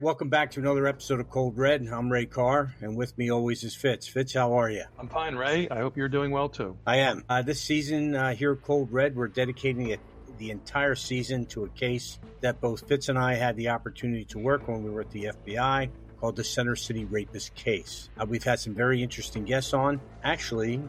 Welcome back to another episode of Cold Red. I'm Ray Carr, and with me always is Fitz. Fitz, how are you? I'm fine, Ray. I hope you're doing well, too. I am. This season here at Cold Red, we're dedicating the entire season to a case that both Fitz and I had the opportunity to work when we were at the FBI, called the Center City Rapist case. We've had some very interesting guests on. Actually,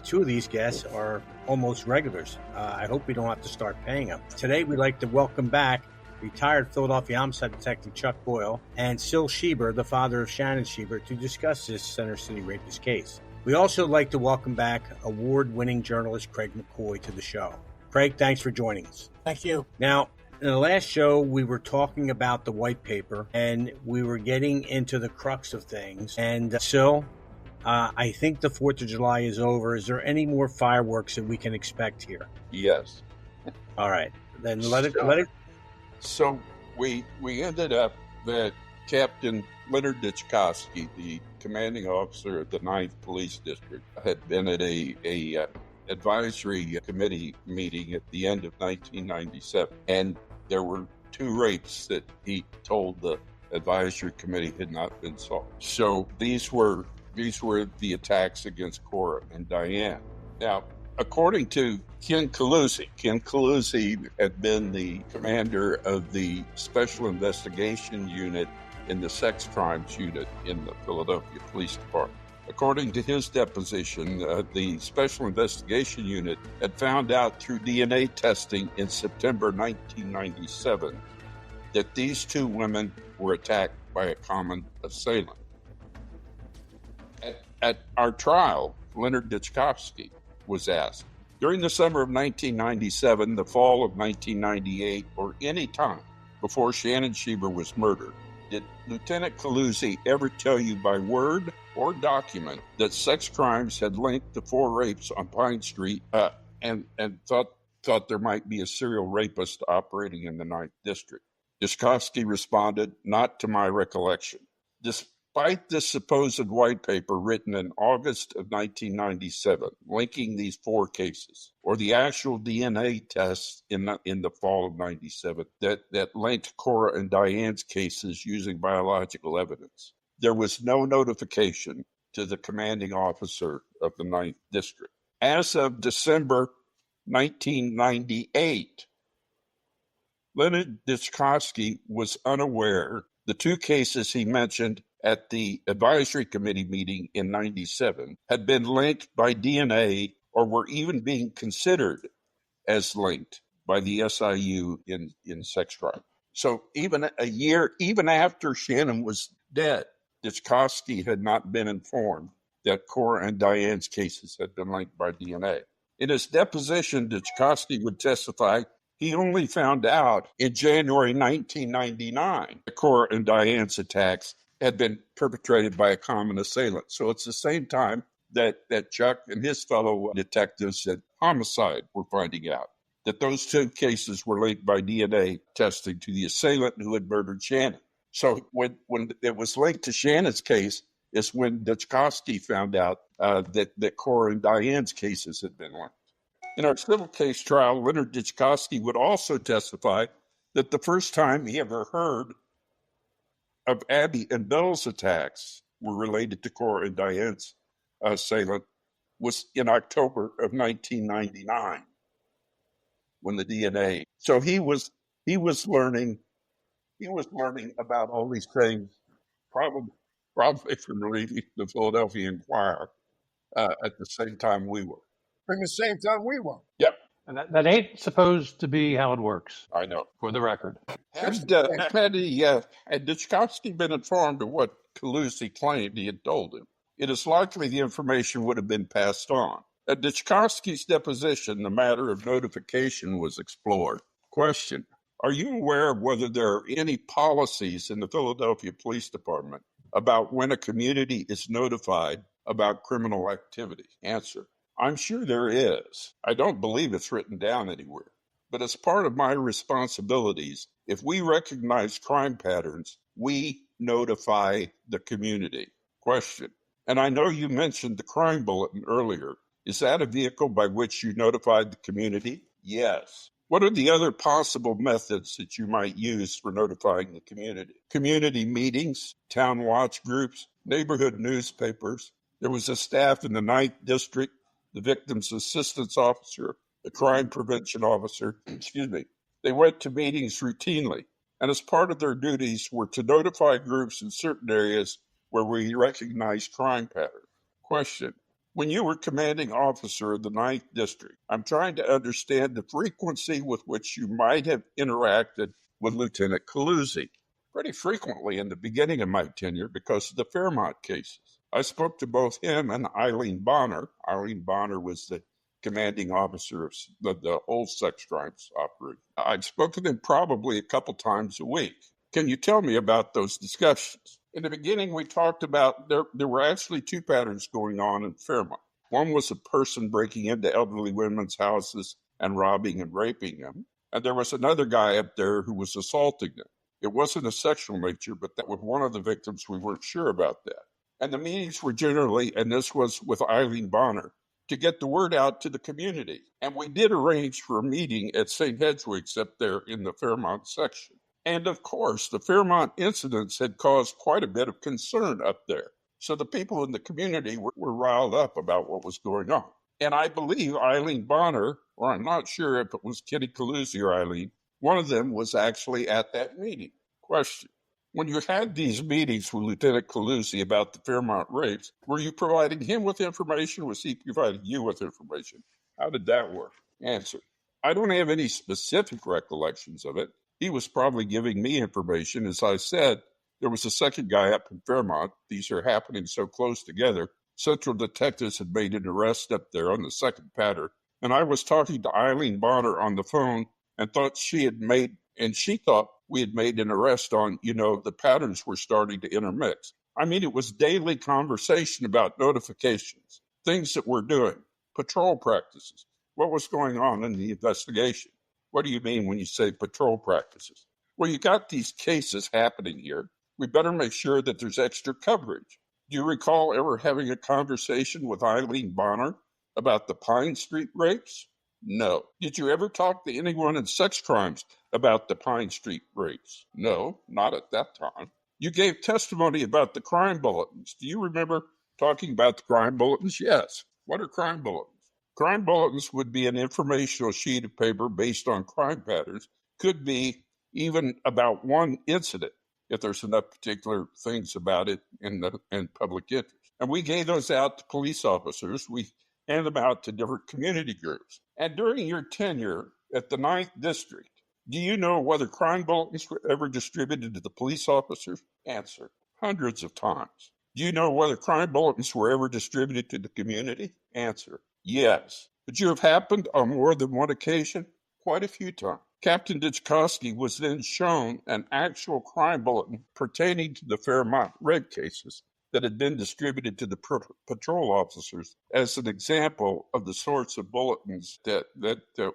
two of these guests are almost regulars. I hope we don't have to start paying them. Today, we'd like to welcome back retired Philadelphia homicide detective Chuck Boyle and Syl Schieber, the father of Shannon Schieber, to discuss this Center City Rapist case. We also like to welcome back award-winning journalist Craig McCoy to the show. Craig, thanks for joining us. Thank you. Now, in the last show, we were talking about the white paper, and we were getting into the crux of things. And Syl, I think the 4th of July is over. Is there any more fireworks that we can expect here? Yes. All right. Then let it. So we ended up that Captain Leonard Ditchkowski, the commanding officer of the 9th Police District, had been at a advisory committee meeting at the end of 1997, and there were 2 rapes that he told the advisory committee had not been solved. So these were the attacks against Cora and Diane. Now, according to Ken Calusi had been the commander of the Special Investigation Unit in the Sex Crimes Unit in the Philadelphia Police Department. According to his deposition, the Special Investigation Unit had found out through DNA testing in September 1997 that these 2 women were attacked by a common assailant. At our trial, Leonard Ditchkowski was asked, during the summer of 1997, the fall of 1998, or any time before Shannon Schieber was murdered, did Lieutenant Calusi ever tell you by word or document that sex crimes had linked to 4 rapes on Pine Street and thought there might be a serial rapist operating in the 9th District? Ditchkowski responded, not to my recollection. Despite this supposed white paper written in August of 1997, linking these 4 cases, or the actual DNA tests in the fall of 97 that linked Cora and Diane's cases using biological evidence, there was no notification to the commanding officer of the 9th District. As of December 1998, Leonard Ditchkowski was unaware the 2 cases he mentioned at the advisory committee meeting in 97 had been linked by DNA or were even being considered as linked by the SIU in sex crime. So even a year, even after Shannon was dead, Ditchkowski had not been informed that Cora and Diane's cases had been linked by DNA. In his deposition, Ditchkowski would testify he only found out in January 1999 that Cora and Diane's attacks had been perpetrated by a common assailant. So it's the same time that Chuck and his fellow detectives at homicide were finding out that those 2 cases were linked by DNA testing to the assailant who had murdered Shannon. So when it was linked to Shannon's case is when Ditchkowski found out that Cora and Diane's cases had been linked. In our civil case trial, Leonard Ditchkowski would also testify that the first time he ever heard of Abby and Bill's attacks were related to Cora and Diane's assailant was in October of 1999 when the DNA. So he was learning about all these things probably from reading the Philadelphia Inquirer at the same time we were. From the same time we were. Yep. And that ain't supposed to be how it works, I know. for the record. Had Ditchkowski been informed of what Calusi claimed he had told him, it is likely the information would have been passed on. At Ditchkowski's deposition, the matter of notification was explored. Question: are you aware of whether there are any policies in the Philadelphia Police Department about when a community is notified about criminal activity? Answer: I'm sure there is. I don't believe it's written down anywhere. But as part of my responsibilities, if we recognize crime patterns, we notify the community. Question: and I know you mentioned the crime bulletin earlier. Is that a vehicle by which you notified the community? Yes. What are the other possible methods that you might use for notifying the community? Community meetings, town watch groups, neighborhood newspapers. There was a staff in the 9th District, the victim's assistance officer, the crime prevention officer, They went to meetings routinely, and as part of their duties were to notify groups in certain areas where we recognized crime patterns. Question: when you were commanding officer of the 9th District, I'm trying to understand the frequency with which you might have interacted with Lieutenant Caluzzi. Pretty frequently in the beginning of my tenure because of the Fairmont cases. I spoke to both him and Eileen Bonner. Eileen Bonner was the commanding officer of the whole sex crimes operation. I'd spoke to them probably a couple times a week. Can you tell me about those discussions? In the beginning, we talked about there were actually two patterns going on in Fairmont. One was a person breaking into elderly women's houses and robbing and raping them. And there was another guy up there who was assaulting them. It wasn't a sexual nature, but that was one of the victims. We weren't sure about that. And the meetings were generally, and this was with Eileen Bonner, to get the word out to the community. And we did arrange for a meeting at St. Hedwig's up there in the Fairmont section. And of course, the Fairmont incidents had caused quite a bit of concern up there. So the people in the community were riled up about what was going on. And I believe Eileen Bonner, or I'm not sure if it was Kitty Caluzzi or Eileen, one of them was actually at that meeting. Question: when you had these meetings with Lieutenant Caluzzi about the Fairmont rapes, were you providing him with information, or was he providing you with information? How did that work? Answer: I don't have any specific recollections of it. He was probably giving me information. As I said, there was a second guy up in Fairmont. These are happening so close together. Central detectives had made an arrest up there on the second pattern. And I was talking to Eileen Bonner on the phone and thought she thought we had made an arrest on, the patterns were starting to intermix. I mean, it was daily conversation about notifications, things that we're doing, patrol practices, what was going on in the investigation. What do you mean when you say patrol practices? Well, you got these cases happening here. We better make sure that there's extra coverage. Do you recall ever having a conversation with Eileen Bonner about the Pine Street rapes? No. Did you ever talk to anyone in sex crimes about the Pine Street rapes? No, not at that time. You gave testimony about the crime bulletins. Do you remember talking about the crime bulletins? Yes. What are crime bulletins? Crime bulletins would be an informational sheet of paper based on crime patterns. Could be even about one incident if there's enough particular things about it in public interest. And we gave those out to police officers. We hand them out to different community groups. And during your tenure at the 9th District, do you know whether crime bulletins were ever distributed to the police officers? Answer: hundreds of times. Do you know whether crime bulletins were ever distributed to the community? Answer: yes. Would you have happened on more than one occasion? Quite a few times. Captain Ditchkowski was then shown an actual crime bulletin pertaining to the Fairmont rape cases that had been distributed to the patrol officers as an example of the sorts of bulletins that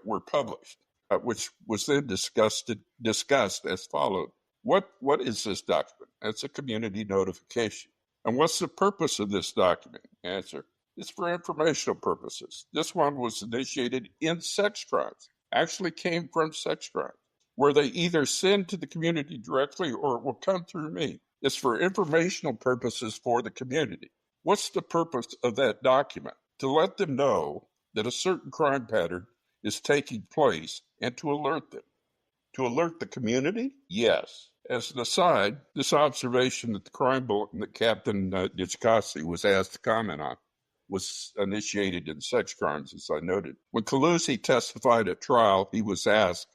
were published, which was then discussed as followed. What is this document? It's a community notification. And what's the purpose of this document? Answer: it's for informational purposes. This one was initiated in sex crimes, actually came from sex crimes, where they either send to the community directly or it will come through me. It's for informational purposes for the community. What's the purpose of that document? To let them know that a certain crime pattern is taking place and to alert them. To alert the community? Yes. As an aside, this observation that the crime bulletin that Captain Ditchkowski was asked to comment on was initiated in sex crimes, as I noted. When Caluzzi testified at trial, he was asked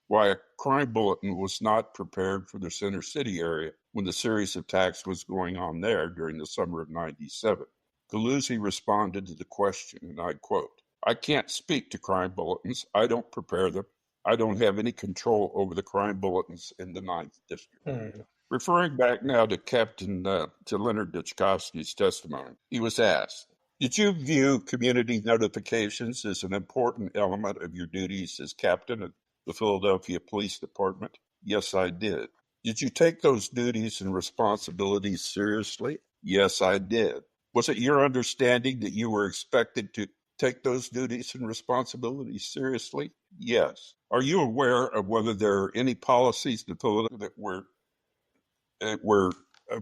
why a crime bulletin was not prepared for the Center City area when the series of attacks was going on there during the summer of '97. Caluzzi responded to the question, and I quote, "I can't speak to crime bulletins. I don't prepare them. I don't have any control over the crime bulletins in the 9th District." Referring back now to to Leonard Ditchkowski's testimony, he was asked, "Did you view community notifications as an important element of your duties as captain of the Philadelphia Police Department?" "Yes, I did." "Did you take those duties and responsibilities seriously?" "Yes, I did." "Was it your understanding that you were expected to take those duties and responsibilities seriously? Yes. Are you aware of whether there are any policies that where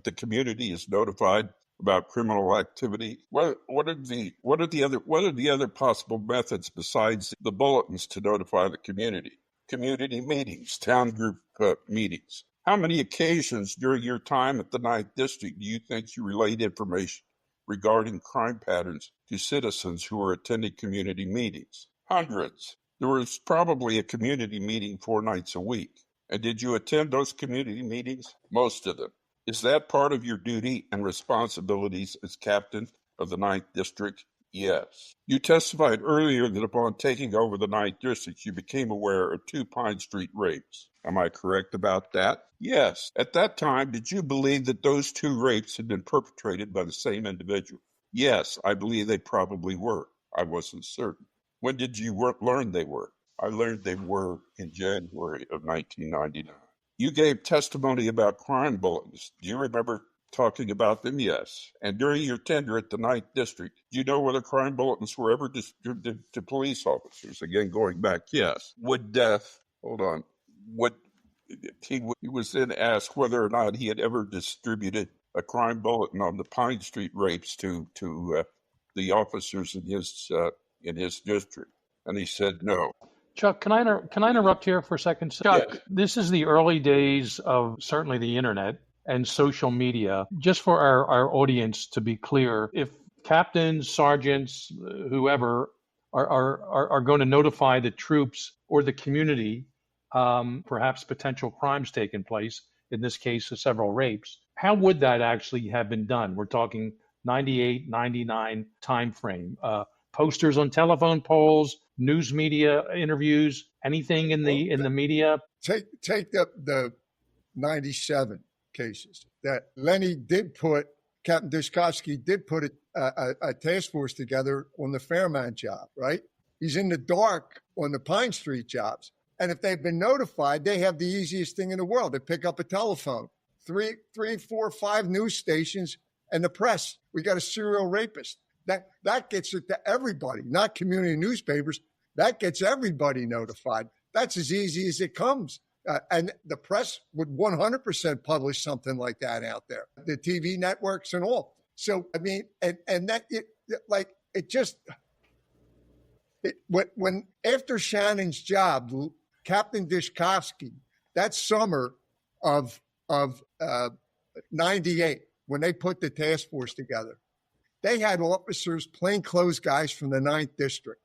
the community is notified about criminal activity? What are the other possible methods besides the bulletins to notify the community? Community meetings, town group meetings. How many occasions during your time at the 9th District do you think you relayed information regarding crime patterns to citizens who were attending community meetings? Hundreds. There was probably a community meeting 4 nights a week. And did you attend those community meetings? Most of them. Is that part of your duty and responsibilities as captain of the 9th District? Yes. You testified earlier that upon taking over the 9th District, you became aware of 2 Pine Street rapes. Am I correct about that? Yes. At that time, did you believe that those 2 rapes had been perpetrated by the same individual? Yes, I believe they probably were. I wasn't certain. When did you learn they were? I learned they were in January of 1999. You gave testimony about crime bulletins. Do you remember talking about them? Yes. And during your tenure at the 9th District, do you know whether crime bulletins were ever distributed to police officers? Again, going back, yes. He was then asked whether or not he had ever distributed a crime bulletin on the Pine Street rapes to the officers in his district, and he said no. Chuck, can I interrupt here for a second? Chuck, Yes. This is the early days of certainly the internet and social media. Just for our audience to be clear, if captains, sergeants, whoever are going to notify the troops or the community, perhaps potential crimes taking place, in this case, several rapes, how would that actually have been done? We're talking 98, 99 timeframe. Posters on telephone poles, news media interviews, anything in the media? Take the 97 cases that Lenny did put, Captain Dishkovsky did put a task force together on the Fairmount job, right? He's in the dark on the Pine Street jobs. And if they've been notified, they have the easiest thing in the world. They pick up a telephone, 3, 4, 5 news stations and the press. We got a serial rapist. That gets it to everybody, not community newspapers. That gets everybody notified. That's as easy as it comes. And the press would 100% publish something like that out there, the TV networks and all. So, I mean, when after Shannon's job, Captain Dishkovsky, that summer of 98, when they put the task force together, they had officers, plainclothes guys from the 9th District.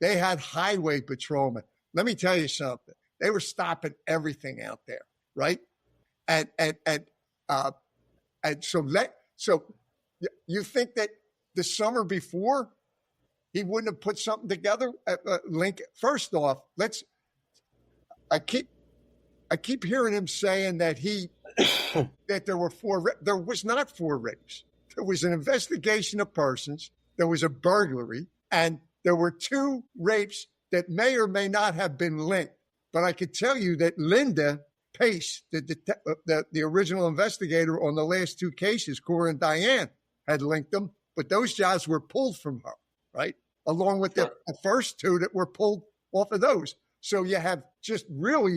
They had highway patrolmen. Let me tell you something. They were stopping everything out there, right? And so you think that the summer before he wouldn't have put something together? First off, I keep hearing him saying that that there were 4. There was not 4 rapes. There was an investigation of persons. There was a burglary, and there were 2 rapes that may or may not have been linked. But I could tell you that Linda Pace, the original investigator on the last 2 cases, Cora and Diane, had linked them. But those jobs were pulled from her, right? Along with the first 2 that were pulled off of those. So you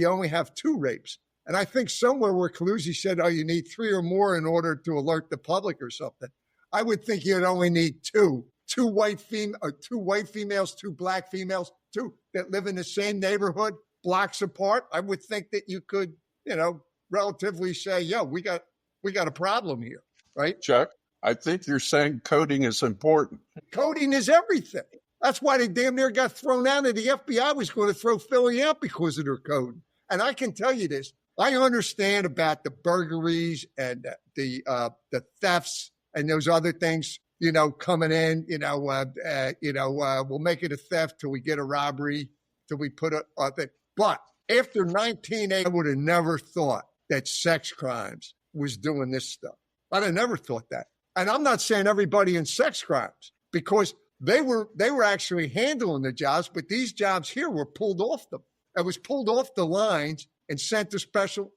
only have 2 rapes. And I think somewhere where Calusi said, you need 3 or more in order to alert the public or something. I would think you'd only need 2. 2 white females, 2 black females, 2 that live in the same neighborhood, blocks apart. I would think that you could, relatively say, we got a problem here, right? Chuck, I think you're saying coding is important. Coding is everything. That's why they damn near got thrown out, and the FBI was going to throw Philly out because of their code. And I can tell you this. I understand about the burglaries and the thefts and those other things, coming in, we'll make it a theft till we get a robbery, till we put a thing. But after 1980, I would have never thought that sex crimes was doing this stuff. I'd have never thought that. And I'm not saying everybody in sex crimes, because they were actually handling the jobs, but these jobs here were pulled off them. It was pulled off the lines and sent to SIU.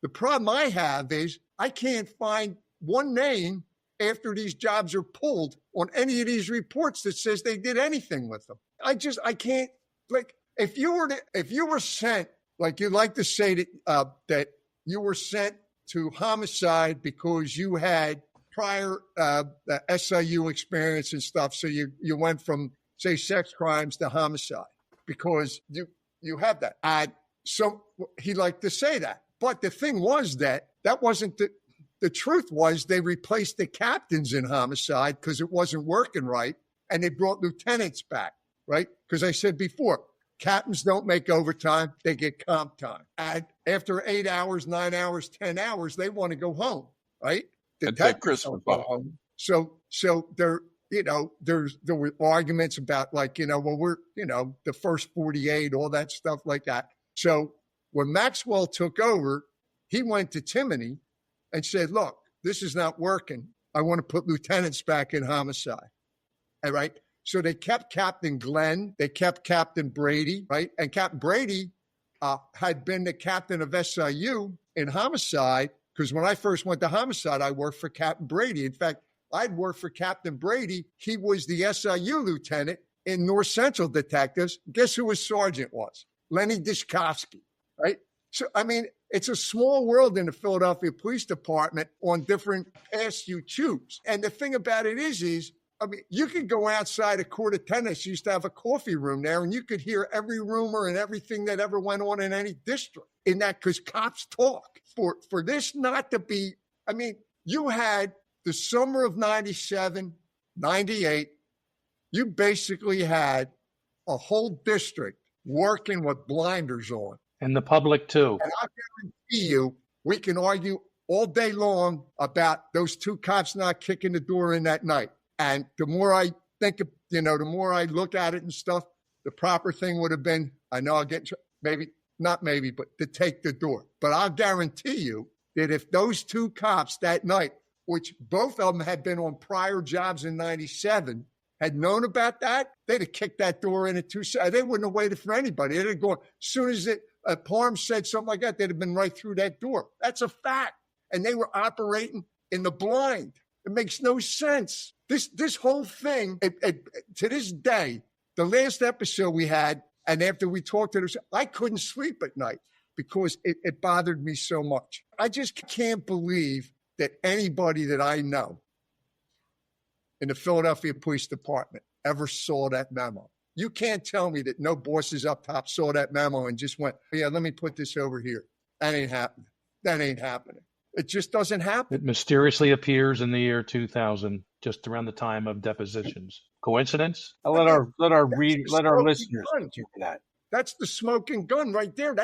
The problem I have is I can't find one name after these jobs are pulled on any of these reports that says they did anything with them. I can't, like, if you were sent, like you like to say that you were sent to homicide because you had prior SIU experience and stuff. So you went from, say, sex crimes to homicide because you have that. So he liked to say that. But the thing was that wasn't the truth was they replaced the captains in homicide because it wasn't working right. And they brought lieutenants back, right? Because I said before, captains don't make overtime. They get comp time. And after 8 hours, 9 hours, 10 hours, they want to go home, right? Detectives don't go home. So there were arguments about like, well, we're, the first 48, all that stuff like that. So when Maxwell took over, he went to Timoney and said, look, this is not working. I want to put lieutenants back in homicide. All right. So they kept Captain Glenn. They kept Captain Brady, right? And Captain Brady had been the captain of SIU in homicide because when I first went to homicide, I worked for Captain Brady. In fact, I'd worked for Captain Brady. He was the SIU lieutenant in North Central Detectives. Guess who his sergeant was? Lenny Dishkovsky, right? So, I mean, it's a small world in the Philadelphia Police Department on different paths you choose. And the thing about it is, I mean, you could go outside a court of tennis. You used to have a coffee room there, and you could hear every rumor and everything that ever went on in any district in that because cops talk. For this not to be, I mean, you had the summer of 97, 98, you basically had a whole district working with blinders on. And the public too. And I guarantee you, we can argue all day long about those two cops not kicking the door in that night. And the more I think, the more I look at it and stuff, the proper thing would have been, I know I'll get, not maybe, but to take the door. But I'll guarantee you that if those two cops that night, which both of them had been on prior jobs in 97, had known about that, they'd have kicked that door in at 2 seconds. They wouldn't have waited for anybody. They'd have gone, as soon as Parham said something like that, they'd have been right through that door. That's a fact. And they were operating in the blind. It makes no sense. This whole thing, to this day, the last episode we had, and after we talked to them, I couldn't sleep at night because it bothered me so much. I just can't believe that anybody that I know in the Philadelphia Police Department ever saw that memo. You can't tell me that no bosses up top saw that memo and just went, yeah, let me put this over here. That ain't happening. That ain't happening. It just doesn't happen. It mysteriously appears in the year 2000, just around the time of depositions. Coincidence? I'll let our listeners do that. That's the smoking gun right there.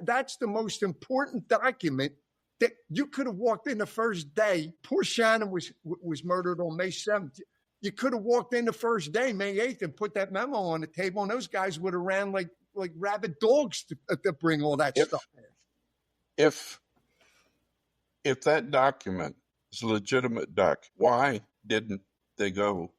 That's the most important document that you could have walked in the first day. Poor Shannon was murdered on May 7th. You could have walked in the first day, May 8th, and put that memo on the table, and those guys would have ran like rabid dogs to bring all that stuff in. If that document is a legitimate doc, why didn't they go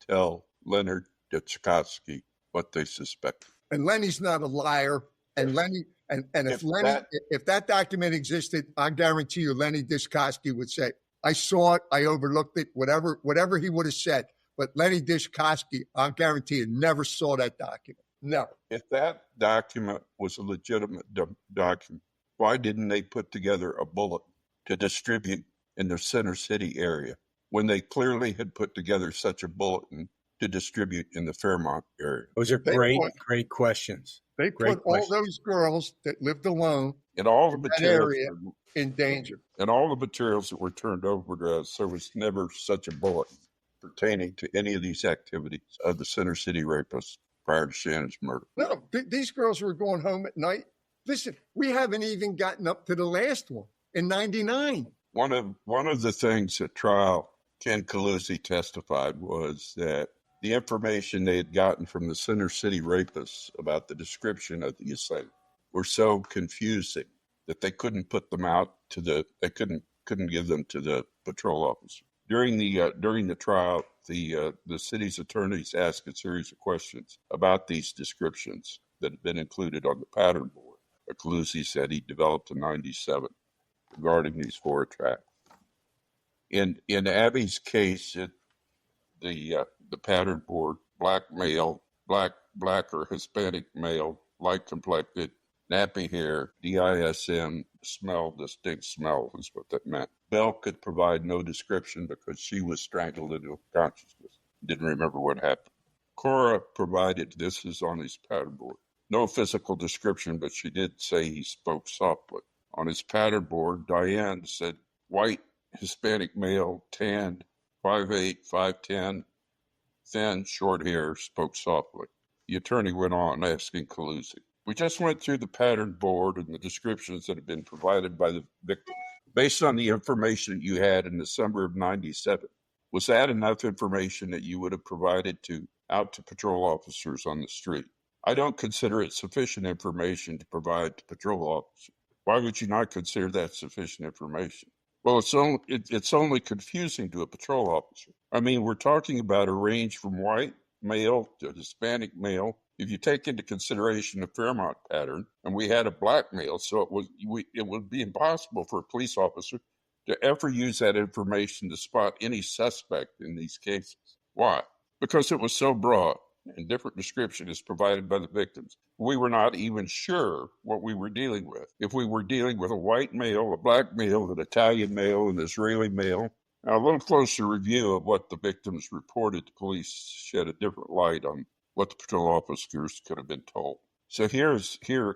tell Leonard Dishkovsky what they suspected? And Lenny's not a liar. And Lenny, if that document existed, I guarantee you, Lenny Dishkovsky would say, "I saw it, I overlooked it," whatever he would have said. But Lenny Dishkovsky, I guarantee you, never saw that document. Never. If that document was a legitimate document, why didn't they put together a bulletin to distribute in the Center City area when they clearly had put together such a bulletin to distribute in the Fairmont area? Those are great questions. They put all those girls that lived alone in all the materials area in danger. And all the materials that were turned over to us, there was never such a bulletin pertaining to any of these activities of the Center City Rapist prior to Shannon's murder. No, these girls were going home at night. Listen, we haven't even gotten up to the last one in 99. One of the things at trial Ken Calusi testified was that the information they had gotten from the Center City Rapists about the description of the assailant were so confusing that they couldn't put them out they couldn't give them to the patrol officer. During the trial, the city's attorneys asked a series of questions about these descriptions that had been included on the pattern board. Calusi said he developed in 97 regarding these 4 attacks. In Abby's case, the pattern board, black male, black or Hispanic male, light complected, nappy hair, DISM, distinct smell is what that meant. Bell could provide no description because she was strangled into consciousness. Didn't remember what happened. Cora provided, this is on his pattern board, no physical description, but she did say he spoke softly. On his pattern board, Diane said, white, Hispanic male, tanned, 5'8", 5'10", thin, short hair, spoke softly. The attorney went on, asking Calusi. We just went through the pattern board and the descriptions that had been provided by the victim. Based on the information you had in December of 97, was that enough information that you would have provided out to patrol officers on the street? I don't consider it sufficient information to provide to patrol officers. Why would you not consider that sufficient information? Well, it's only confusing to a patrol officer. I mean, we're talking about a range from white male to Hispanic male. If you take into consideration the Fairmont pattern, and we had a black male, so it would be impossible for a police officer to ever use that information to spot any suspect in these cases. Why? Because it was so broad and different description is provided by the victims. We were not even sure what we were dealing with. If we were dealing with a white male, a black male, an Italian male, an Israeli male. Now, a little closer review of what the victims reported to police shed a different light on what the patrol officers could have been told. So here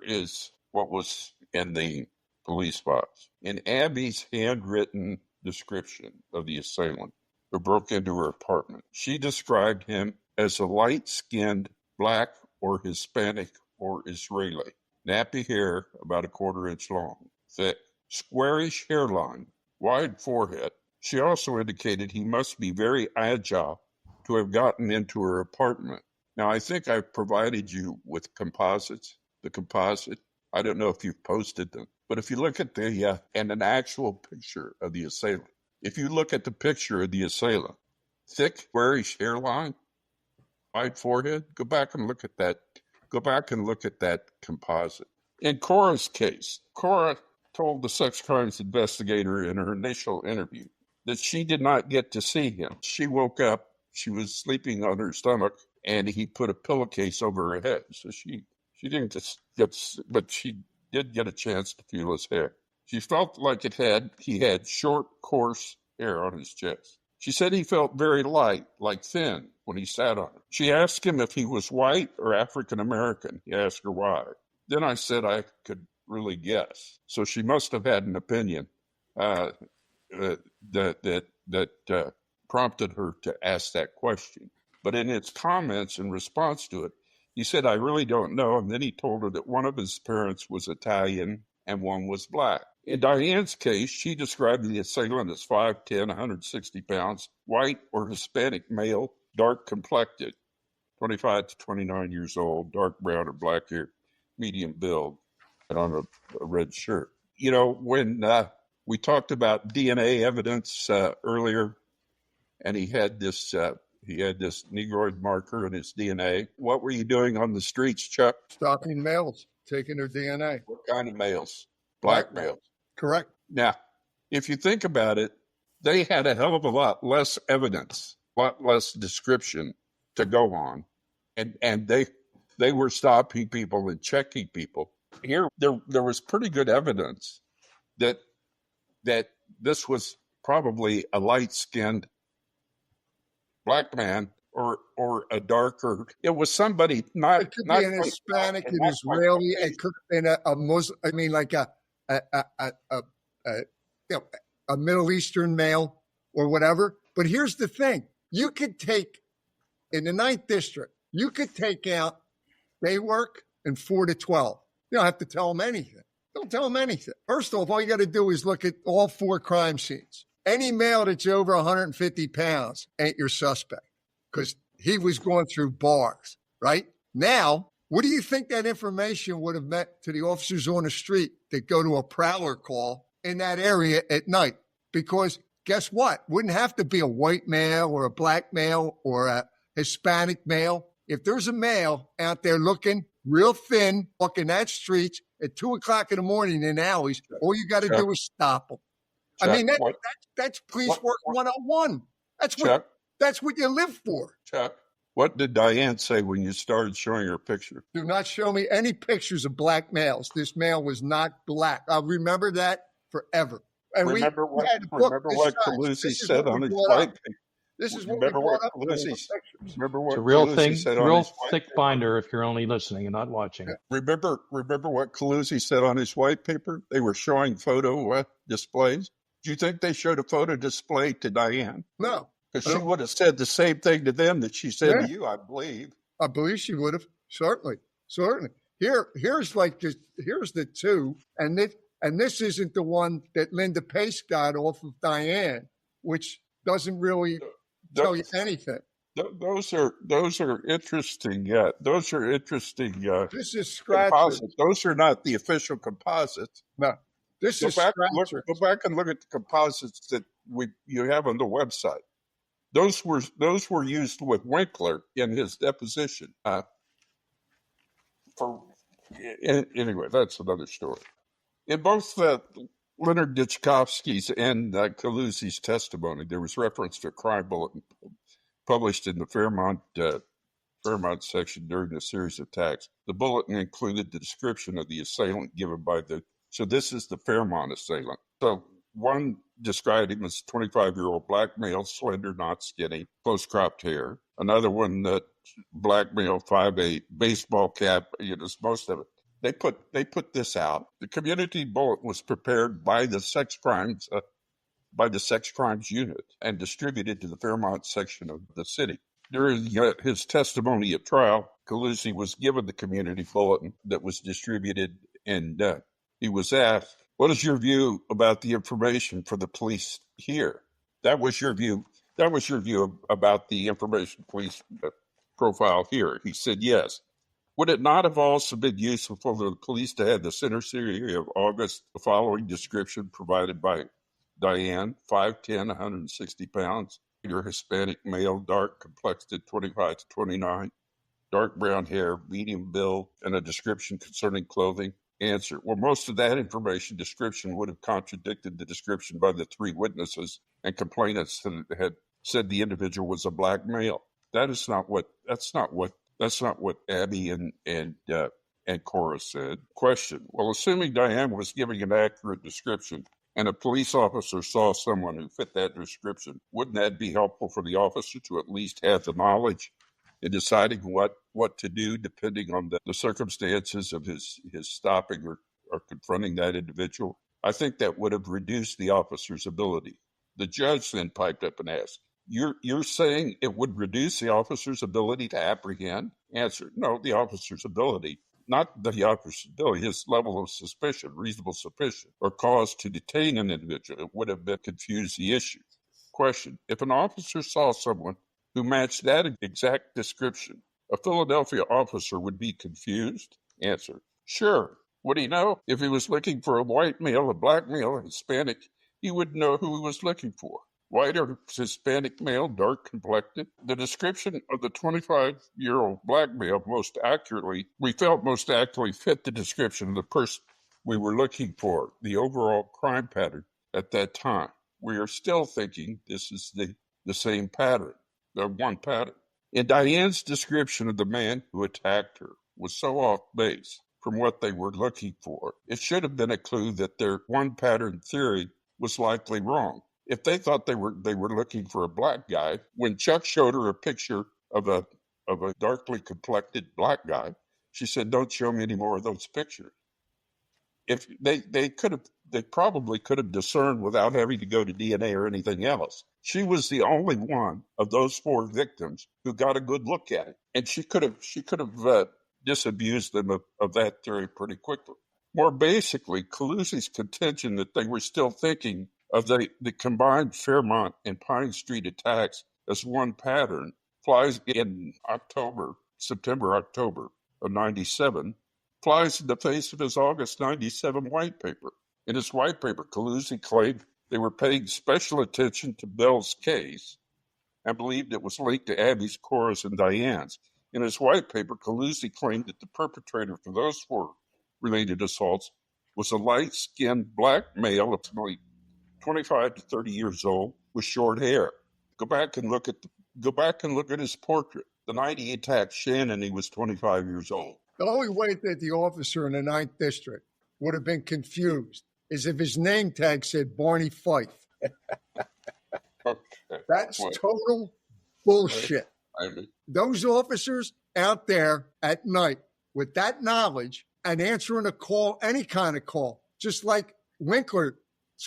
is what was in the police files. In Abby's handwritten description of the assailant who broke into her apartment, she described him as a light-skinned black or Hispanic or Israeli, nappy hair about a quarter-inch long, thick, squarish hairline, wide forehead. She also indicated he must be very agile to have gotten into her apartment. Now, I think I've provided you with composites. The composite, I don't know if you've posted them, but if you look at and an actual picture of the assailant, if you look at the picture of the assailant, thick, squarish hairline, wide forehead, go back and look at that. Go back and look at that composite. In Cora's case, Cora told the sex crimes investigator in her initial interview that she did not get to see him. She woke up, she was sleeping on her stomach, and he put a pillowcase over her head. So she didn't just get, but she did get a chance to feel his hair. She felt like he had short, coarse hair on his chest. She said he felt very light, like thin, when he sat on her. She asked him if he was white or African American. He asked her why. Then I said I could really guess. So she must have had an opinion that prompted her to ask that question. But in its comments in response to it, he said, I really don't know. And then he told her that one of his parents was Italian and one was black. In Diane's case, she described the assailant as 5'10", 160 pounds, white or Hispanic male, dark complected, 25 to 29 years old, dark brown or black hair, medium build, and on a red shirt. You know, when we talked about DNA evidence earlier, and he had this Negroid marker in his DNA. What were you doing on the streets, Chuck? Stalking males, taking their DNA. What kind of males? Black males. Correct. Now, if you think about it, they had a hell of a lot less evidence, a lot less description to go on, and they were stopping people and checking people. Here, there was pretty good evidence that this was probably a light-skinned black man or a darker. It was somebody not. It could be an Hispanic, an Israeli. It could have been a Muslim. I mean, like a Middle Eastern male or whatever. But here's the thing: you could take in the 9th district, you could take out day work and 4 to 12. You don't have to tell them anything. Don't tell them anything. First off, all you got to do is look at all 4 crime scenes. Any male that's over 150 pounds ain't your suspect because he was going through bars, right? Now, what do you think that information would have meant to the officers on the street that go to a prowler call in that area at night? Because guess what? Wouldn't have to be a white male or a black male or a Hispanic male. If there's a male out there looking real thin, walking that street at 2 o'clock in the morning in alleys, all you got to do is stop him. I Chuck, mean, that's police work 101. Chuck, That's what you live for. Chuck, what did Diane say when you started showing her picture? Do not show me any pictures of black males. This male was not black. I'll remember that forever. And Remember we had a book remember this what size. Calusi This is said what on we his brought white up. paper? This is what we Remember brought what up in all the Calusi pictures. remember It's what a real Calusi thing, said on real his white thick paper? binder if you're only listening and not watching. Remember what Calusi said on his white paper? They were showing photo displays. Do you think they showed a photo display to Diane? No. Because she would have said the same thing to them that she said to you, I believe. I believe she would have. Certainly. Here's the two, and this isn't the one that Linda Pace got off of Diane, which doesn't really tell you anything. Those are interesting. Those are interesting. This is scratchers. Those are not the official composites. No, this is scratchers. Go back and look at the composites that you have on the website. Those were used with Winkler in his deposition. Anyway, that's another story. In both Leonard Ditchkovsky's and Calusi's testimony, there was reference to a crime bulletin published in the Fairmont section during the series of attacks. The bulletin included the description of the assailant given by so this is the Fairmont assailant. So one described him as 25-year-old black male, slender, not skinny, close cropped hair. Another one, black male, 5'8", baseball cap, most of it. They put this out. The community bulletin was prepared by the sex crimes unit and distributed to the Fairmont section of the city. During his testimony at trial, Calusi was given the community bulletin that was distributed, and he was asked, "What is your view about the information for the police here?" That was your view. That was your view about the information police profile here. He said, "Yes." Would it not have also been useful for the police to have the Center City of August, the following description provided by Diane, 5'10", 160 pounds, your Hispanic male, dark complected, 25 to 29, dark brown hair, medium build, and a description concerning clothing? Answer: well, most of that information description would have contradicted the description by the three witnesses and complainants that had said the individual was a black male. That's not what Abby and Cora said. Question: well, assuming Diane was giving an accurate description and a police officer saw someone who fit that description, wouldn't that be helpful for the officer to at least have the knowledge in deciding what to do depending on the circumstances of his stopping or confronting that individual? I think that would have reduced the officer's ability. The judge then piped up and asked, You're saying it would reduce the officer's ability to apprehend? Answer: no, the officer's ability, not the officer's ability, his level of suspicion, reasonable suspicion, or cause to detain an individual. It would have confused the issue. Question: if an officer saw someone who matched that exact description, a Philadelphia officer would be confused? Answer: sure. Would he know? If he was looking for a white male, a black male, a Hispanic, he would know who he was looking for. White or Hispanic male, dark complected. The description of the 25-year-old black male we felt most accurately fit the description of the person we were looking for, the overall crime pattern at that time. We are still thinking this is the same pattern, the one pattern. In Diane's description of the man who attacked her was so off base from what they were looking for, it should have been a clue that their one pattern theory was likely wrong. If they thought they were looking for a black guy, when Chuck showed her a picture of a darkly complected black guy, she said, "Don't show me any more of those pictures." If they probably could have discerned without having to go to DNA or anything else. She was the only one of those four victims who got a good look at it, and she could have disabused them of that theory pretty quickly. More basically, Calusi's contention that they were still thinking of the combined Fairmont and Pine Street attacks as one pattern flies in September-October of 97, flies in the face of his August 97 white paper. In his white paper, Calusi claimed they were paying special attention to Bell's case and believed it was linked to Abby's, Cora's, and Diane's. In his white paper, Calusi claimed that the perpetrator for those four related assaults was a light-skinned black male, approximately 25 to 30 years old with short hair. Go back and look at his portrait. The night he attacked Shannon, he was 25 years old. The only way that the officer in the 9th District would have been confused is if his name tag said Barney Fife. Okay. That's total bullshit. Those officers out there at night with that knowledge and answering a call, any kind of call, just like Winkler's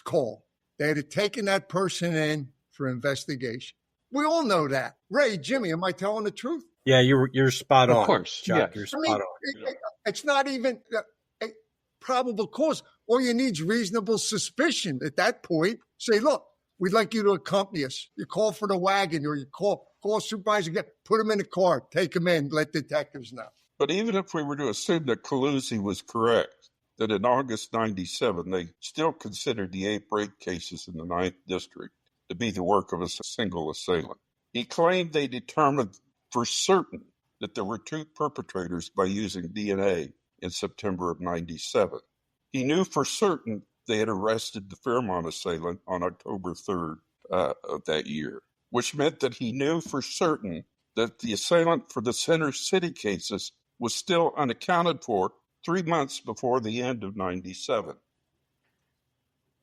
call, they'd have taken that person in for investigation. We all know that. Ray, Jimmy, am I telling the truth? Yeah, you're spot on. Of course, Chuck, yes. you're spot on. It's not even a probable cause. All you need is reasonable suspicion at that point. Say, look, we'd like you to accompany us. You call for the wagon or you call supervisor, put him in the car, take him in, let detectives know. But even if we were to assume that Calusi was correct, that in August 97, they still considered the 8 rape cases in the 9th District to be the work of a single assailant. He claimed they determined for certain that there were 2 perpetrators by using DNA in September of 97. He knew for certain they had arrested the Fairmont assailant on October 3rd of that year, which meant that he knew for certain that the assailant for the Center City cases was still unaccounted for 3 months before the end of 97.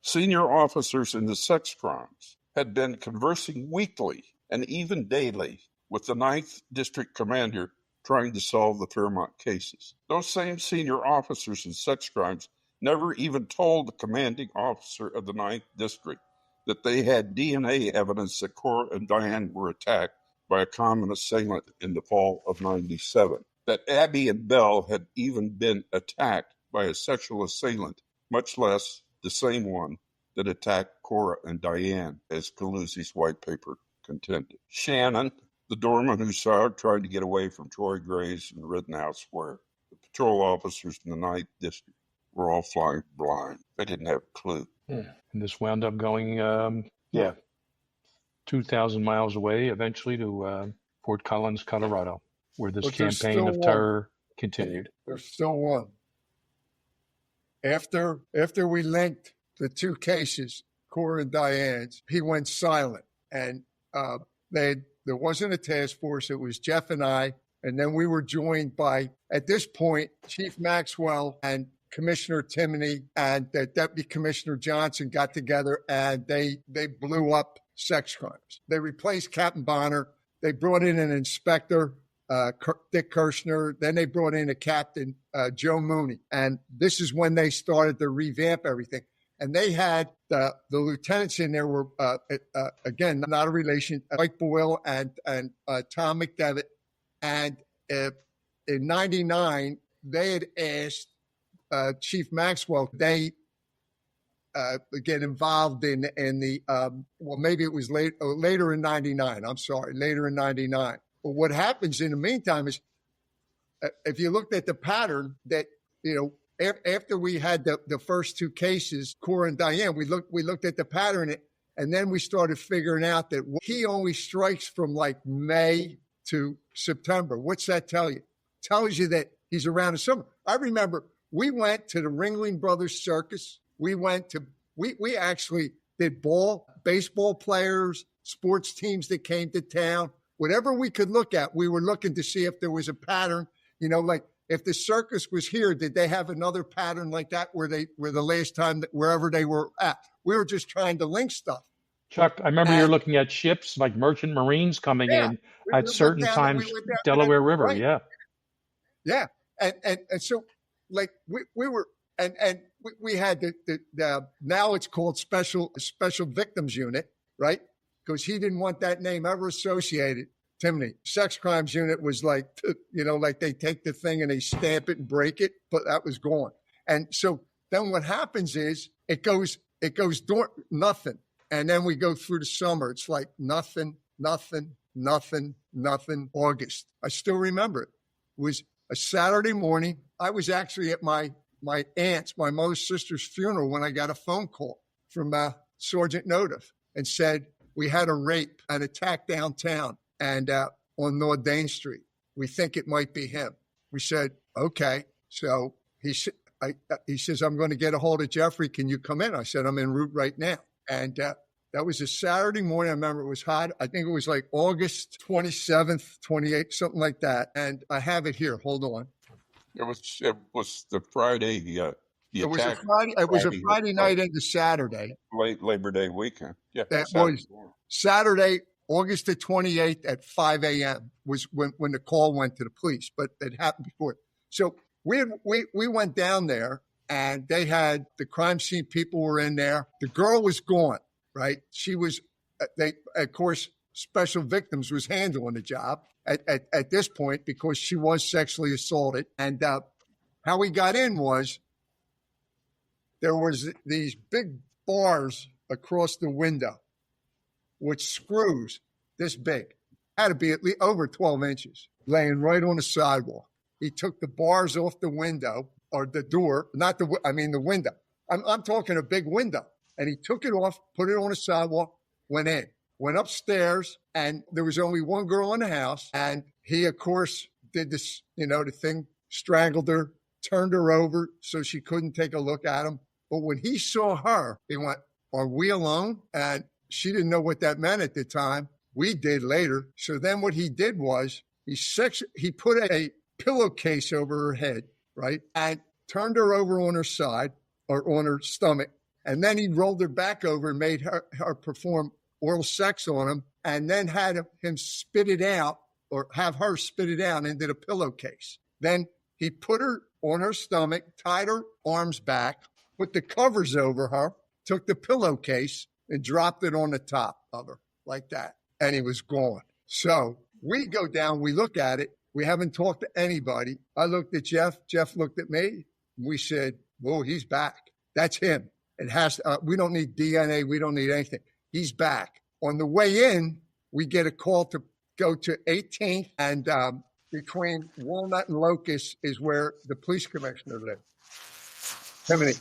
Senior officers in the sex crimes had been conversing weekly and even daily with the 9th District Commander trying to solve the Fairmont cases. Those same senior officers in sex crimes never even told the commanding officer of the 9th District that they had DNA evidence that Cora and Diane were attacked by a common assailant in the fall of 97, that Abby and Belle had even been attacked by a sexual assailant, much less the same one that attacked Cora and Diane, as Calusi's white paper contended. Shannon, the doorman who saw her trying to get away from Troy Gray's in Rittenhouse Square, the patrol officers in the 9th District were all flying blind. They didn't have a clue. And this wound up going, 2,000 miles away, eventually to Fort Collins, Colorado, where this campaign of terror continued. There's still one. After we linked the 2 cases, Cora and Diane's, he went silent. And there wasn't a task force. It was Jeff and I. And then we were joined by, at this point, Chief Maxwell and Commissioner Timoney and Deputy Commissioner Johnson got together and they blew up sex crimes. They replaced Captain Bonner. They brought in an inspector, Dick Kirshner. Then they brought in a captain, Joe Mooney. And this is when they started to revamp everything. And they had the lieutenants in there were, again, not a relation, Mike Boyle and Tom McDevitt. And in 99, they had asked Chief Maxwell, they get involved in the, maybe it was later in 99. I'm sorry, later in 99. But what happens in the meantime is, if you looked at the pattern that, after we had the first 2 cases, Cora and Diane, we looked at the pattern and then we started figuring out that he only strikes from like May to September. What's that tell you? It tells you that he's around the summer. I remember we went to the Ringling Brothers Circus. We actually did baseball players, sports teams that came to town. Whatever we could look at, we were looking to see if there was a pattern, like if the circus was here, did they have another pattern like that where the last time wherever they were at? We were just trying to link stuff. Chuck, I remember you're looking at ships like merchant marines coming in at certain times, Delaware River. Right. Yeah. Yeah. And so like we were, and we had the now it's called special victims unit, right? Because he didn't want that name ever associated. Timoney, sex crimes unit was like, like they take the thing and they stamp it and break it, but that was gone. And so then what happens is it goes nothing. And then we go through the summer. It's like nothing, August. I still remember it. It was a Saturday morning. I was actually at my aunt's, my mother's sister's funeral when I got a phone call from Sergeant Notiff and said, we had a rape, an attack downtown and on North Dane Street. We think it might be him. We said, okay. So he says, I'm going to get a hold of Jeffrey. Can you come in? I said, I'm en route right now. And that was a Saturday morning. I remember it was hot. I think it was like August 27th, 28th, something like that. And I have it here. Hold on. It was the Friday, the It was a attack. Friday. It was a Friday night into Saturday. Late Labor Day weekend. Yeah. That was Saturday, August the 28th at 5 a.m. was when the call went to the police, but it happened before. So we went down there, and they had the crime scene people were in there. The girl was gone, right? She was, of course, Special Victims was handling the job at this point because she was sexually assaulted. And how we got in was there was these big bars across the window with screws this big, had to be at least over 12 inches, laying right on the sidewalk. He took the bars off the window or the door, the window. I'm talking a big window. And he took it off, put it on the sidewalk, went in, went upstairs, and there was only one girl in the house. And he, of course, did this, the thing, strangled her, turned her over so she couldn't take a look at him. But when he saw her, he went, "Are we alone?" And she didn't know what that meant at the time. We did later. So then what he did was he put a pillowcase over her head, right? And turned her over on her side or on her stomach. And then he rolled her back over and made her perform oral sex on him, and then had him spit it out or have her spit it out into the pillowcase. Then he put her on her stomach, tied her arms back, put the covers over her, took the pillowcase and dropped it on the top of her like that. And he was gone. So we go down, we look at it. We haven't talked to anybody. I looked at Jeff. Jeff looked at me. We said, "Whoa, he's back. That's him. It has to, we don't need DNA. We don't need anything. He's back." On the way in, we get a call to go to 18th, and between Walnut and Locust is where the police commissioner lived. Timothy,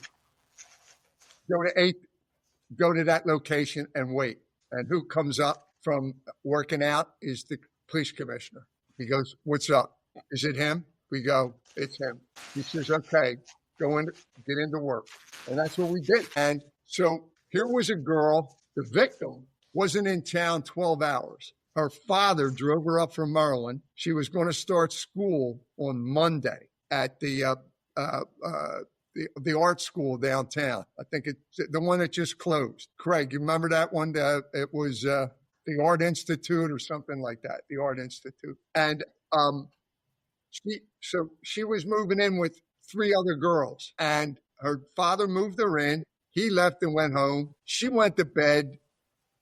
go to that location and wait. And who comes up from working out is the police commissioner. He goes, "What's up? Is it him?" We go, "It's him." He says, "Okay, get into work." And that's what we did. And so here was a girl, the victim wasn't in town 12 hours. Her father drove her up from Maryland. She was going to start school on Monday at the art school downtown. I think it's the one that just closed. Craig, you remember that one? It was the Art Institute or something like that, the Art Institute. And she was moving in with 3 other girls, and her father moved her in. He left and went home. She went to bed,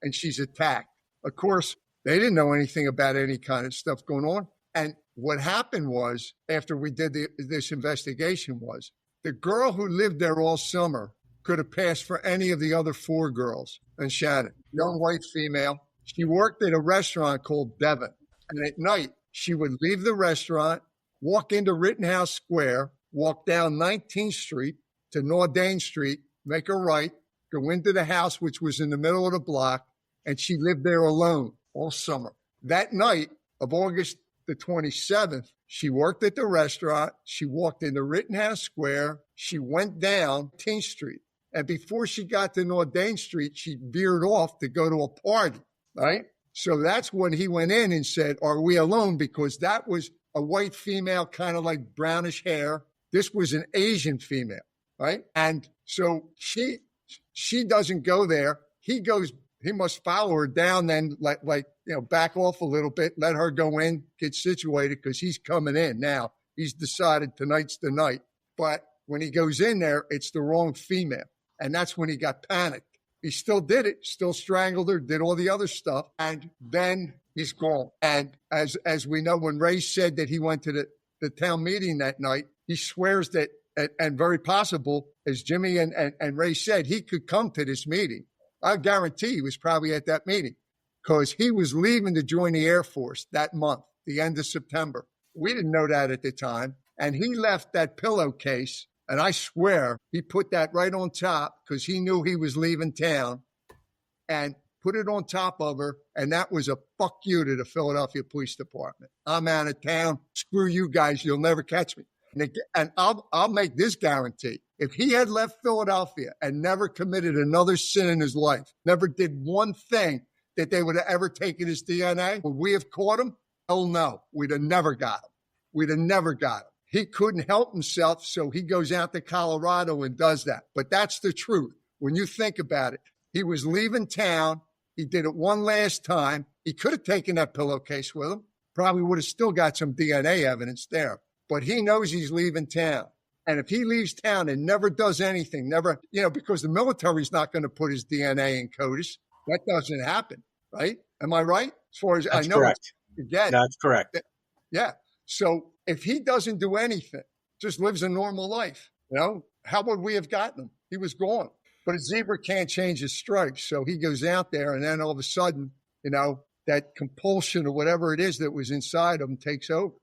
and she's attacked. Of course, they didn't know anything about any kind of stuff going on. And what happened was, after we did this investigation, was the girl who lived there all summer could have passed for any of the other 4 girls in Shannon, young white female. She worked at a restaurant called Devon. And at night, she would leave the restaurant, walk into Rittenhouse Square, walk down 19th Street to Nordane Street, make a right, go into the house, which was in the middle of the block, and she lived there alone all summer. That night of August the 27th, she worked at the restaurant. She walked into Rittenhouse Square. She went down 10th Street. And before she got to Nordane Street, she veered off to go to a party, right? So that's when he went in and said, "Are we alone?" Because that was a white female, kind of like brownish hair. This was an Asian female, right? And so she doesn't go there. He must follow her down, then back off a little bit, let her go in, get situated, because he's coming in now. He's decided tonight's the night. But when he goes in there, it's the wrong female. And that's when he got panicked. He still did it, still strangled her, did all the other stuff, and then he's gone. And as we know, when Ray said that he went to the town meeting that night, he swears that, and very possible, as Jimmy and Ray said, he could come to this meeting. I guarantee he was probably at that meeting because he was leaving to join the Air Force that month, the end of September. We didn't know that at the time. And he left that pillowcase, and I swear he put that right on top because he knew he was leaving town, and put it on top of her. And that was a fuck you to the Philadelphia Police Department. I'm out of town. Screw you guys. You'll never catch me. And I'll make this guarantee. If he had left Philadelphia and never committed another sin in his life, never did one thing that they would have ever taken his DNA, would we have caught him? Hell no. We'd have never got him. We'd have never got him. He couldn't help himself, so he goes out to Colorado and does that. But that's the truth. When you think about it, he was leaving town. He did it one last time. He could have taken that pillowcase with him. Probably would have still got some DNA evidence there. But he knows he's leaving town. And if he leaves town and never does anything, never, because the military's not going to put his DNA in CODIS. That doesn't happen, right? Am I right? As far as That's I know, correct. Again, That's correct. Yeah. So if he doesn't do anything, just lives a normal life, how would we have gotten him? He was gone. But a zebra can't change his stripes. So he goes out there and then all of a sudden, that compulsion or whatever it is that was inside him takes over.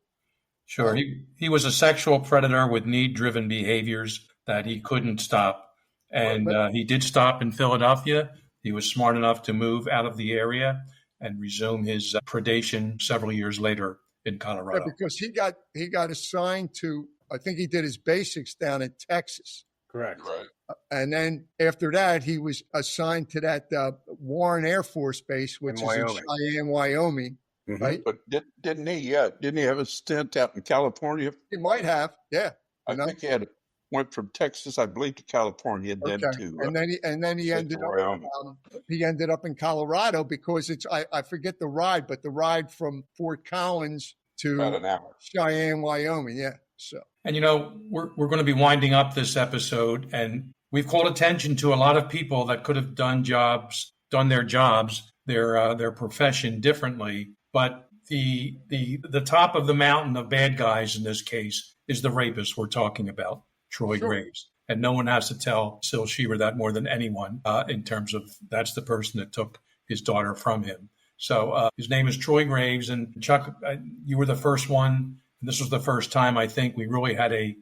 Sure. He was a sexual predator with need-driven behaviors that he couldn't stop. And he did stop in Philadelphia. He was smart enough to move out of the area and resume his predation several years later in Colorado. Yeah, because he got assigned to, I think he did his basics down in Texas. Correct. Right. And then after that, he was assigned to that Warren Air Force Base, which is in Cheyenne, Wyoming. Mm-hmm. Right? But didn't he have a stint out in California? He might have, yeah. I think he went from Texas, I believe, to California, and then to and then he ended up in Colorado because I forget the ride, but the ride from Fort Collins to about an hour. Cheyenne, Wyoming, yeah. So and we're going to be winding up this episode, and we've called attention to a lot of people that could have done their jobs, their profession differently. But the top of the mountain of bad guys in this case is the rapist we're talking about, Troy Graves. And no one has to tell Sil Shearer that more than anyone in terms of that's the person that took his daughter from him. So his name is Troy Graves. And Chuck, you were the first one. And this was the first time I think we really had it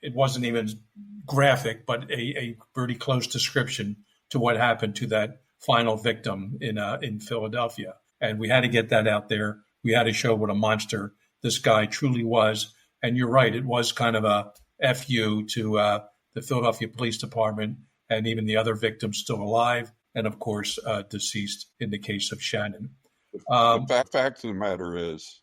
wasn't even graphic, but a pretty close description to what happened to that final victim in Philadelphia. And we had to get that out there. We had to show what a monster this guy truly was. And you're right, it was kind of a FU to the Philadelphia Police Department and even the other victims still alive, and of course, deceased in the case of Shannon. The fact of the matter is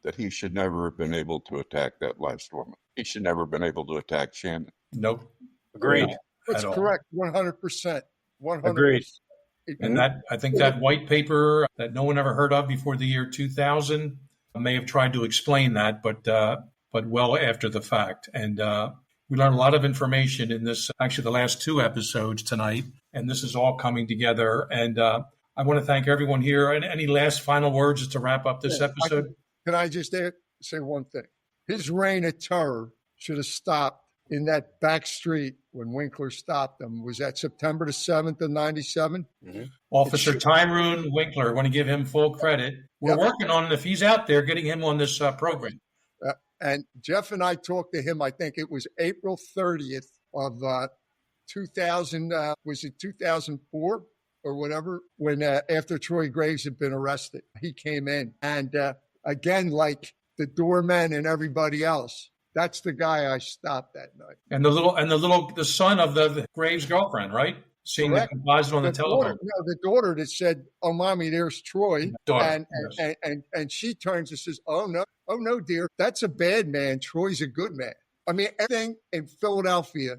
that he should never have been able to attack that last woman. He should never have been able to attack Shannon. Nope. Agreed. That's correct. 100%. 100%. Agreed. And I think that white paper that no one ever heard of before the year 2000 may have tried to explain that, but well after the fact. And we learned a lot of information in this, actually the last two episodes tonight, and this is all coming together. And I want to thank everyone here. And any last final words just to wrap up this episode? Can I just say one thing? His reign of terror should have stopped in that back street when Winkler stopped him. Was that September the 7th of 97? Mm-hmm. Officer Tyrone Winkler, I want to give him full credit. We're working on, if he's out there, getting him on this program. And Jeff and I talked to him, I think it was April 30th of 2000, was it 2004 or whatever, when after Troy Graves had been arrested. He came in. And again, like the doorman and everybody else, that's the guy I stopped that night. And the son of the Graves' girlfriend, right? Seeing the composite on the telephone. The daughter that said, "Oh, mommy, there's Troy," daughter, and she turns and says, "Oh no, dear, that's a bad man. Troy's a good man." I mean, everything in Philadelphia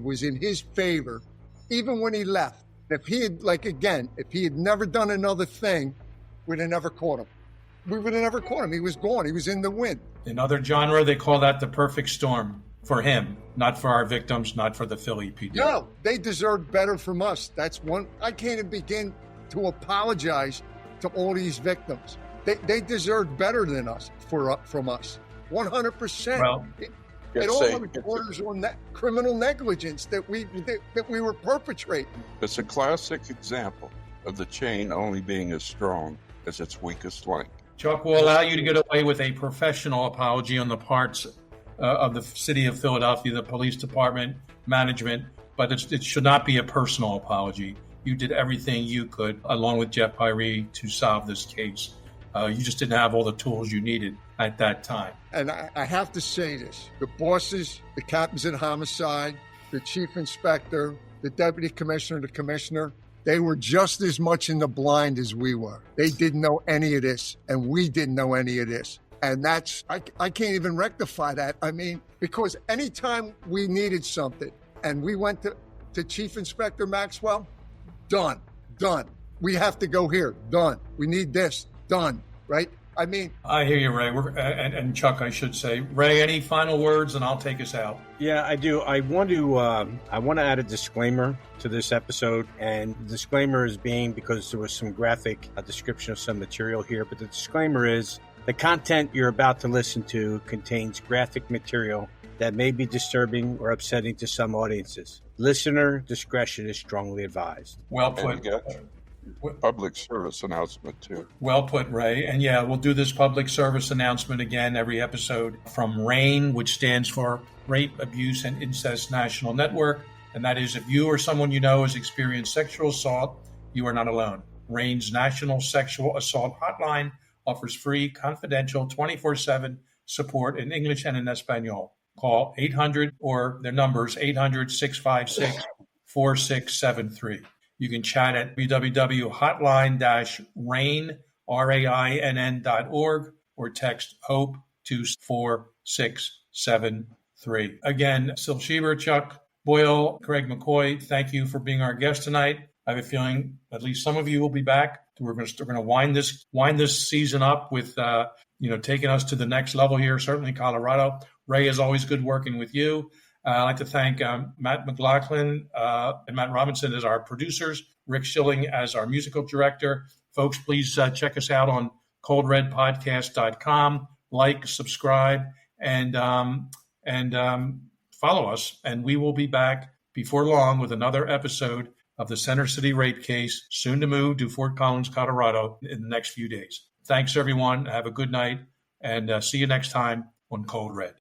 was in his favor, even when he left. If he had never done another thing, we'd have never caught him. We would have never caught him. He was gone. He was in the wind. In other genre, they call that the perfect storm for him, not for our victims, not for the Philly PD. No, they deserve better from us. That's one. I can't even begin to apologize to all these victims. They deserve better than us from us. 100%. Well, it all borders on that criminal negligence that we were perpetrating. It's a classic example of the chain only being as strong as its weakest link. Chuck will allow you to get away with a professional apology on the parts of the city of Philadelphia, the police department, management, but it should not be a personal apology. You did everything you could, along with Jeff Pyrie, to solve this case. You just didn't have all the tools you needed at that time. And I have to say this, the bosses, the captains in homicide, the chief inspector, the deputy commissioner, the commissioner, they were just as much in the blind as we were. They didn't know any of this, and we didn't know any of this. And that's, I can't even rectify that. I mean, because anytime we needed something and we went to Chief Inspector Maxwell, done. We have to go here, done. We need this, done, right? I mean, I hear you, Ray. And Chuck, I should say. Ray, any final words, and I'll take us out. Yeah, I do. I want to add a disclaimer to this episode, and the disclaimer is being because there was some graphic description of some material here, but the disclaimer is the content you're about to listen to contains graphic material that may be disturbing or upsetting to some audiences. Listener discretion is strongly advised. Well put. Public service announcement too. Well put, Ray. And yeah, we'll do this public service announcement again every episode from RAIN, which stands for Rape, Abuse, and Incest National Network. And that is, if you or someone you know has experienced sexual assault, you are not alone. RAIN's National Sexual Assault Hotline offers free, confidential, 24/7 support in English and in Espanol. Call 800 or their numbers 800-656-4673. You can chat at www.hotline-rainn.org or text HOPE to 4673. Again, Sil Schieber, Chuck Boyle, Craig McCoy, thank you for being our guest tonight. I have a feeling at least some of you will be back. We're going to wind this season up with taking us to the next level here, certainly Colorado. Ray, is always good working with you. I'd like to thank Matt McLaughlin and Matt Robinson as our producers, Rick Schilling as our musical director. Folks, please check us out on coldredpodcast.com. Like, subscribe, and follow us. And we will be back before long with another episode of the Center City Rape Case, soon to move to Fort Collins, Colorado in the next few days. Thanks, everyone. Have a good night, and see you next time on Cold Red.